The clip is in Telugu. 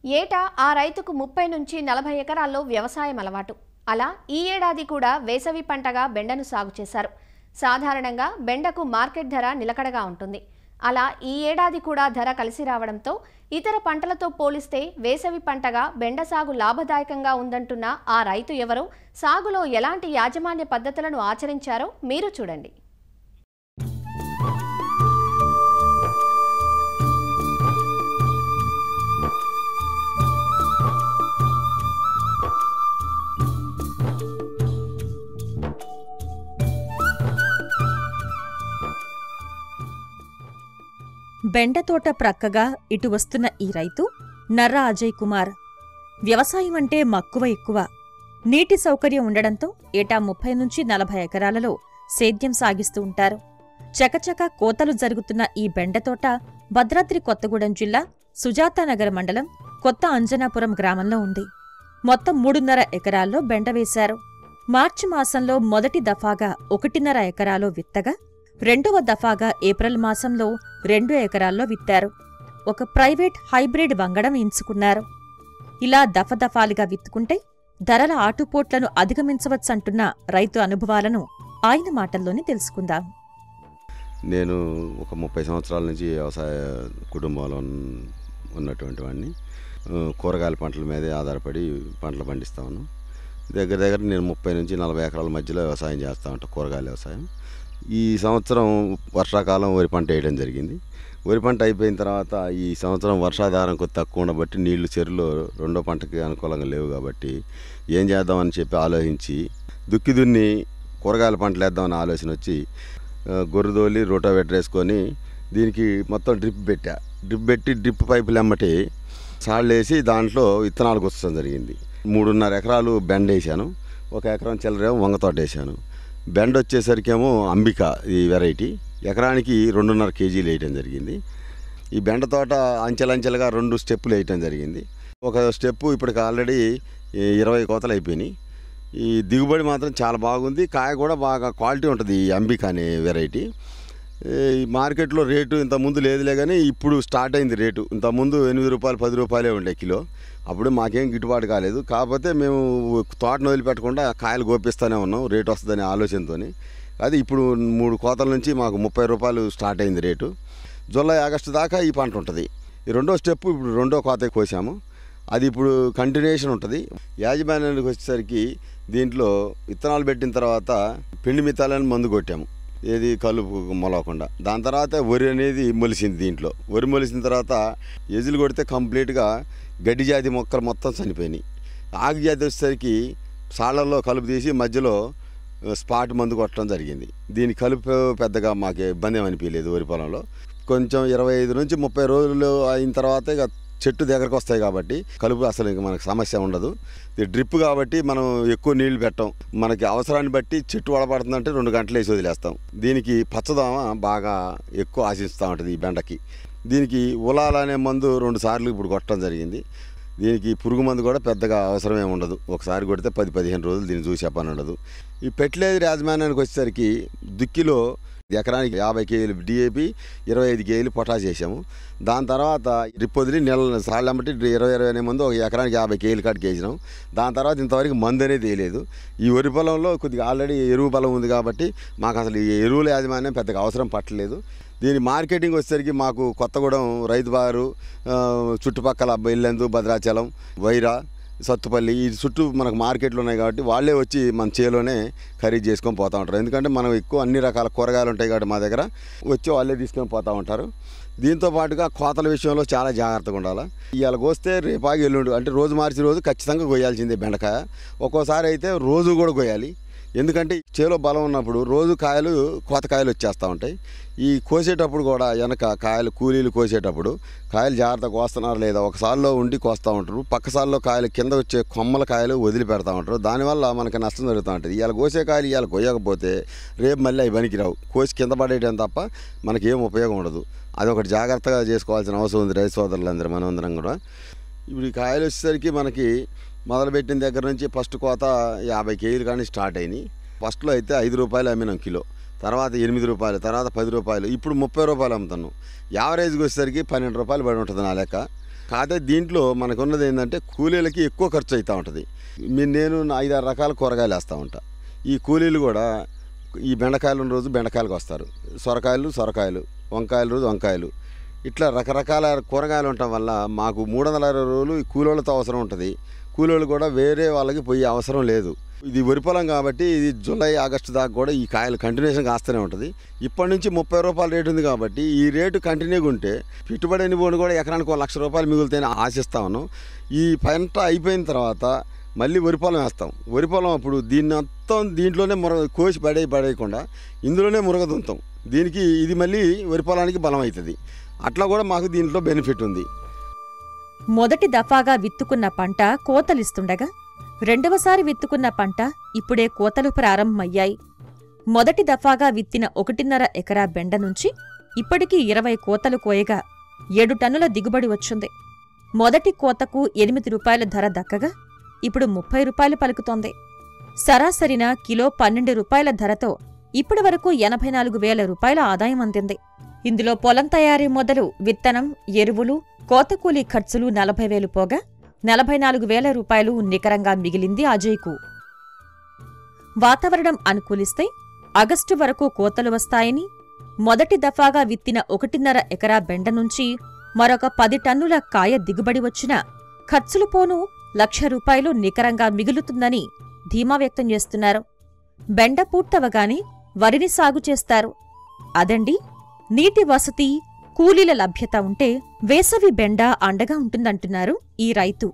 ఏటా ఆ రైతుకు 30 నుంచి 40 ఎకరాల్లో వ్యవసాయం అలవాటు. అలా ఈ ఏడాది కూడా వేసవి పంటగా బెండను సాగు చేశారు. సాధారణంగా బెండకు మార్కెట్ ధర నిలకడగా ఉంటుంది. అలా ఈ ఏడాది కూడా ధర కలిసి రావడంతో ఇతర పంటలతో పోలిస్తే వేసవి పంటగా బెండ సాగు లాభదాయకంగా ఉందంటున్న ఆ రైతు ఎవరో, సాగులో ఎలాంటి యాజమాన్య పద్ధతులను ఆచరించారో మీరు చూడండి. బెండతోట ప్రక్కగా ఇటు వస్తున్న ఈ రైతు నర్రా అజయ్ కుమార్. వ్యవసాయం అంటే మక్కువ ఎక్కువ. నీటి సౌకర్యం ఉండడంతో ఏటా 30 నుంచి 40 ఎకరాలలో సేద్యం సాగిస్తూ ఉంటారు. చకచక కోతలు జరుగుతున్న ఈ బెండతోట భద్రాద్రి కొత్తగూడెం జిల్లా సుజాతానగర్ మండలం కొత్త అంజనాపురం గ్రామంలో ఉంది. మొత్తం 3.5 ఎకరాల్లో బెండ వేశారు. మార్చి మాసంలో మొదటి దఫాగా 1.5 ఎకరాలో విత్తగా, రెండవ దఫాగా ఏప్రిల్ మాసంలో 2 ఎకరాల్లో విత్తారు. ఒక ప్రైవేట్ హైబ్రిడ్ వంగడం ఎంచుకున్నారు. ఇలా దఫదఫాలుగా విత్తుకుంటే ధరల ఆటుపోట్లను అధిగమించవచ్చంటున్న రైతు అనుభవాలను ఆయన మాటల్లోనే తెలుసుకుందాం. నేను ఒక 30 సంవత్సరాల నుంచి వ్యవసాయ కుటుంబంలో ఉన్నటువంటి వాడిని. కూరగాయల పంటల మీదే ఆధారపడి పంటలు పండిస్తాను. దగ్గర నేను 30 నుంచి 40 ఎకరాల మధ్యలో వ్యవసాయం చేస్తూ ఉంటాను, కూరగాయల వ్యవసాయం. ఈ సంవత్సరం వర్షాకాలం వరి పంట వేయడం జరిగింది. వరి పంట అయిపోయిన తర్వాత ఈ సంవత్సరం వర్షాధారం కొద్ది తక్కువ ఉండబట్టి నీళ్లు చెరువులో రెండో పంటకి అనుకూలంగా లేవు కాబట్టి ఏం చేద్దామని చెప్పి ఆలోచించి దున్ని కూరగాయల పంటలు వేద్దామని ఆలోచన వచ్చి గొర్రెదోలి రోటావేటర్ వేసుకొని దీనికి మొత్తం డ్రిప్ పెట్టి డ్రిప్ పైపులు ఎమ్మటి సాళ్ళు వేసి దాంట్లో విత్తనాలు గుచ్చడం జరిగింది. 3.5 ఎకరాలు బెండ వేసాను, 1 ఎకరం చిల్లరేమో వంగతోట వేసాను. బెండ వచ్చేసరికేమో అంబిక ఈ వెరైటీ, ఎకరానికి 2.5 కేజీలు వేయటం జరిగింది. ఈ బెండ తోట అంచెలంచెలుగా 2 స్టెప్పులు వేయటం జరిగింది. ఒక స్టెప్పు ఇప్పటికి ఆల్రెడీ 20 కోతలు అయిపోయినాయి. ఈ దిగుబడి మాత్రం చాలా బాగుంది, కాయ కూడా బాగా క్వాలిటీ ఉంటుంది ఈ అంబిక అనే వెరైటీ. ఈ మార్కెట్లో రేటు ఇంతకుముందు లేదులే కానీ ఇప్పుడు స్టార్ట్ అయింది రేటు. ఇంతకుముందు 8 రూపాయలు 10 రూపాయలే ఉండే కిలో. అప్పుడు మాకేం గిట్టుబాటు కాలేదు. కాకపోతే మేము తోటను వదిలిపెట్టకుండా కాయలు గోపిస్తూనే ఉన్నాం రేటు వస్తుందనే ఆలోచనతో. అది ఇప్పుడు 3 కోతల నుంచి మాకు 30 రూపాయలు స్టార్ట్ అయింది రేటు. జూలై ఆగస్టు దాకా ఈ పంట ఉంటుంది. ఈ రెండో స్టెప్ ఇప్పుడు రెండో కోత కోసాము, అది ఇప్పుడు కంటిన్యూషన్ ఉంటుంది. యాజమాన్యానికి వచ్చేసరికి దీంట్లో విత్తనాలు పెట్టిన తర్వాత పిండి మిత్తాలని మందు కొట్టాము, ఏది కలుపు మొలవకుండా. దాని తర్వాత వరి అనేది మొలిసింది. దీంట్లో వరి మొలిసిన తర్వాత ఎజులు కొడితే కంప్లీట్గా గడ్డి జాతి మొక్కలు మొత్తం చనిపోయినాయి. ఆకు జాతి వచ్చేసరికి సాళ్లలో కలుపు తీసి మధ్యలో స్పాట్ మందు కొట్టడం జరిగింది. దీని కలుపు పెద్దగా మాకు ఇబ్బంది ఏమనిపించలేదు. వరి పొలంలో కొంచెం 25 నుంచి 30 రోజులు అయిన తర్వాత ఇక చెట్టు దగ్గరకు వస్తాయి కాబట్టి కలుపు అసలు ఇంక మనకు సమస్య ఉండదు. ఇది డ్రిప్ కాబట్టి మనం ఎక్కువ నీళ్లు పెట్టాం. మనకి అవసరాన్ని బట్టి చెట్టు వడపడుతుందంటే 2 గంటలు వేసి వదిలేస్తాం. దీనికి పచ్చదోమ బాగా ఎక్కువ ఆశిస్తూ ఉంటుంది ఈ బెండకి. దీనికి ఉలాల అనే మందు 2 సార్లు ఇప్పుడు కొట్టడం జరిగింది. దీనికి పురుగు మందు కూడా పెద్దగా అవసరమే ఉండదు. ఒకసారి కొడితే 10-15 రోజులు దీన్ని చూసే పని ఉండదు. ఈ ఫెర్టిలైజర్ యాజమాన్యానికి వచ్చేసరికి దుక్కిలో ఎకరానికి 50 కేజీలు డిఏపి, 25 కేజీలు పొటాష్ వేసాము. దాని తర్వాత డ్రిప్ వదిలి నెల సార్లు అమ్మటి 20 అనే మందు ఒక ఎకరానికి 50 కేజీలు కాటికి వేసినాం. దాని తర్వాత ఇంతవరకు మందు అనేది వేయలేదు. ఈ వరి పొలంలో కొద్దిగా ఆల్రెడీ ఎరువు బలం ఉంది కాబట్టి మాకు అసలు ఈ ఎరువుల యాజమాన్యం పెద్దగా అవసరం పట్టలేదు. దీని మార్కెటింగ్ వచ్చేసరికి మాకు కొత్తగూడెం, రైతు బారు, చుట్టుపక్కల ఇల్లందు, భద్రాచలం, వైరా, సత్తుపల్లి ఈ చుట్టూ మనకు మార్కెట్లు ఉన్నాయి కాబట్టి వాళ్ళే వచ్చి మన చేలోనే ఖరీదు చేసుకొని పోతూ ఉంటారు. ఎందుకంటే మనం ఎక్కువ అన్ని రకాల కూరగాయలు ఉంటాయి కాబట్టి మా దగ్గర వచ్చి వాళ్ళే తీసుకొని పోతూ ఉంటారు. దీంతో పాటుగా కోతల విషయంలో చాలా జాగ్రత్తగా ఉండాలి. ఇవాళ కోస్తే రేపాగి ఎల్లుండి అంటే రోజు మార్చి రోజు ఖచ్చితంగా కొయ్యాల్సిందే బెండకాయ. ఒక్కోసారి అయితే రోజు కూడా కొయ్యాలి. ఎందుకంటే చేలో బలం ఉన్నప్పుడు రోజు కోత కాయలు వచ్చేస్తూ ఉంటాయి. ఈ కోసేటప్పుడు కూడా వెనక కాయలు కూలీలు కోసేటప్పుడు కాయలు జాగ్రత్తగా కోస్తున్నారు లేదా ఒకసారిలో ఉండి కోస్తూ ఉంటారు. పక్కసారిలో కాయలు కింద వచ్చే కొమ్మల కాయలు వదిలిపెడతా ఉంటారు. దానివల్ల మనకి నష్టం జరుగుతూ ఉంటుంది. ఇవాళ కోసే కాయలు ఇవాళ కొయ్యకపోతే రేపు మళ్ళీ అవి పనికిరావు, కోసి కింద పడేయడం తప్ప మనకి ఏం ఉపయోగం ఉండదు. అదొకటి జాగ్రత్తగా చేసుకోవాల్సిన అవసరం ఉంది రైతు సోదరులందరూ మనమందరం కూడా. ఇప్పుడు ఈ కాయలు వచ్చేసరికి మనకి మొదలుపెట్టిన దగ్గర నుంచి ఫస్ట్ కోత 50 కేజీలు కానీ స్టార్ట్ అయినాయి. ఫస్ట్లో అయితే 5 రూపాయలు అమ్మినాం కిలో, తర్వాత 8 రూపాయలు, తర్వాత 10 రూపాయలు, ఇప్పుడు 30 రూపాయలు అమ్ముతున్నాం. యావరేజ్కి వచ్చేసరికి 12 రూపాయలు పడి ఉంటుంది నా లెక్క. కాకపోతే దీంట్లో మనకున్నది ఏంటంటే కూలీలకి ఎక్కువ ఖర్చు అవుతూ ఉంటుంది. నేను 5-6 రకాల కూరగాయలు వేస్తూ ఉంటా. ఈ కూలీలు కూడా ఈ బెండకాయలు ఉన్న రోజు బెండకాయలకు వస్తారు, సొరకాయలు, వంకాయల రోజు వంకాయలు, ఇట్లా రకరకాల కూరగాయలు ఉండటం వల్ల మాకు 360 రోజులు ఈ కూలోళ్ళతో అవసరం ఉంటుంది. కూలోళ్ళు కూడా వేరే వాళ్ళకి పోయే అవసరం లేదు. ఇది వరి పొలం కాబట్టి ఇది జూలై ఆగస్టు దాకా కూడా ఈ కాయలు కంటిన్యూషన్ కాస్తూనే ఉంటుంది. ఇప్పటి నుంచి 30 రూపాయల రేటు ఉంది కాబట్టి ఈ రేటు కంటిన్యూగా ఉంటే పెట్టుబడి అయిన కూడా ఎకరానికి 1 లక్ష రూపాయలు మిగులుతాయని ఆశిస్తా ఉన్నాం. ఈ పంట అయిపోయిన తర్వాత మళ్ళీ వరి పొలం వేస్తాం. వరి పొలం అప్పుడు దీన్ని మొత్తం దీంట్లోనే కోసి పడేయకుండా ఇందులోనే మురగదుంతాం. దీనికి ఇది మళ్ళీ వరి పొలానికి బలం అవుతుంది. అట్లా కూడా మాకు దీంట్లో బెనిఫిట్ ఉంది. మొదటి దఫాగా విత్తుకున్న పంట కోతలిస్తుండగా రెండవసారి విత్తుకున్న పంట ఇప్పుడే కోతలు ప్రారంభమయ్యాయి. మొదటి దఫాగా విత్తిన 1.5 ఎకరా బెండ నుంచి ఇప్పటికీ 20 కోతలు కోయగా 7 టన్నుల దిగుబడి వచ్చింది. మొదటి కోతకు 8 రూపాయల ధర దక్కగా ఇప్పుడు 30 రూపాయలు పలుకుతోంది. సరాసరిన కిలో 12 రూపాయల ధరతో ఇప్పటి వరకు 84,000 రూపాయల ఆదాయం అందింది. ఇందులో పొలం తయారీ మొదలు విత్తనం, ఎరువులు, కోతకూలీ ఖర్చులు 40,000 పోగా 44,000 రూపాయలు నికరంగా మిగిలింది అజయ్కు. వాతావరణం అనుకూలిస్తే ఆగస్టు వరకు కోతలు వస్తాయని, మొదటి దఫాగా విత్తిన 1.5 ఎకరా బెండ నుంచి మరొక 10 టన్నుల కాయ దిగుబడి వచ్చినా ఖర్చులు పోను 1 లక్ష రూపాయలు నికరంగా మిగులుతుందని ధీమా వ్యక్తం చేస్తున్నారు. బెండ పూర్తవగానే వరిని సాగు చేస్తారు. అదండి, నీటి వసతి, కూలీల లభ్యత ఉంటే వేసవి బెండ అండగా ఉంటుందంటున్నారు ఈ రైతు.